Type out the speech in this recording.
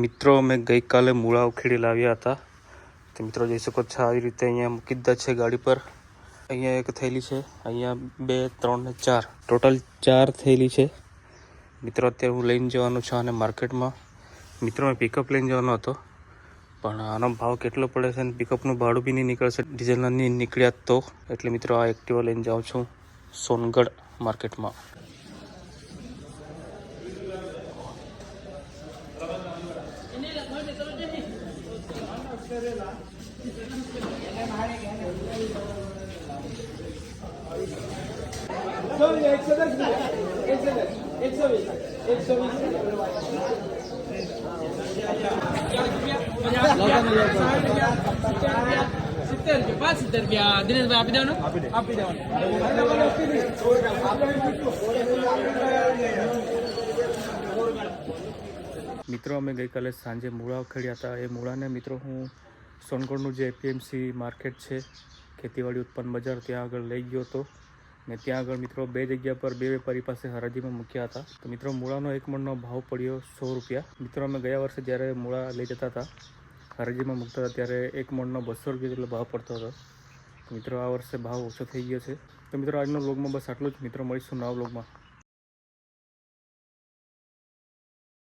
મિત્રો અમે ગઈકાલે મૂળા ઉખેડી લાવ્યા હતા. તો મિત્રો જોઈ શકો છો આવી રીતે અહીંયા મૂકી દીધા છે ગાડી પર. અહીંયા એક થેલી છે, અહીંયા 2, 3 ને 4 ટોટલ 4 થેલી છે. મિત્રો અત્યારે હું લઈને જવાનું છું અને માર્કેટમાં. મિત્રો મેં પિકઅપ લઈને જવાનો હતો, પણ આનો ભાવ કેટલો પડે છે અને પિકઅપનું ભાડું બી નહીં નીકળશે, ડીઝલના નહીં નીકળ્યા તો. એટલે મિત્રો આ એક્ટિવા લઈને જાઉં છું સોનગઢ માર્કેટમાં. દિનેશભાઈ આપી દેવાનું. મિત્રો અમે ગઈકાલે સાંજે મૂળા ઉખેડ્યા હતા. એ મૂળાને મિત્રો હું સોનગઢનું જે એપીએમસી માર્કેટ છે, ખેતીવાડી ઉત્પન્ન બજાર, ત્યાં આગળ લઈ ગયો હતો. ને ત્યાં આગળ મિત્રો 2 જગ્યા પર 2 વેપારી પાસે હરાજીમાં મૂક્યા હતા. તો મિત્રો મૂળાનો 1 મણનો ભાવ પડ્યો 100 રૂપિયા. મિત્રો અમે ગયા વર્ષે જ્યારે મૂળા લઈ જતા હતા, હરાજીમાં મૂકતા હતા, ત્યારે 1 મણનો 200 રૂપિયા જેટલો ભાવ પડતો હતો. તો મિત્રો આ વર્ષે ભાવ ઓછો થઈ ગયો છે. તો મિત્રો આજનો વ્લોગમાં બસ આટલું જ. મિત્રો મળીશું નવા વ્લોગમાં.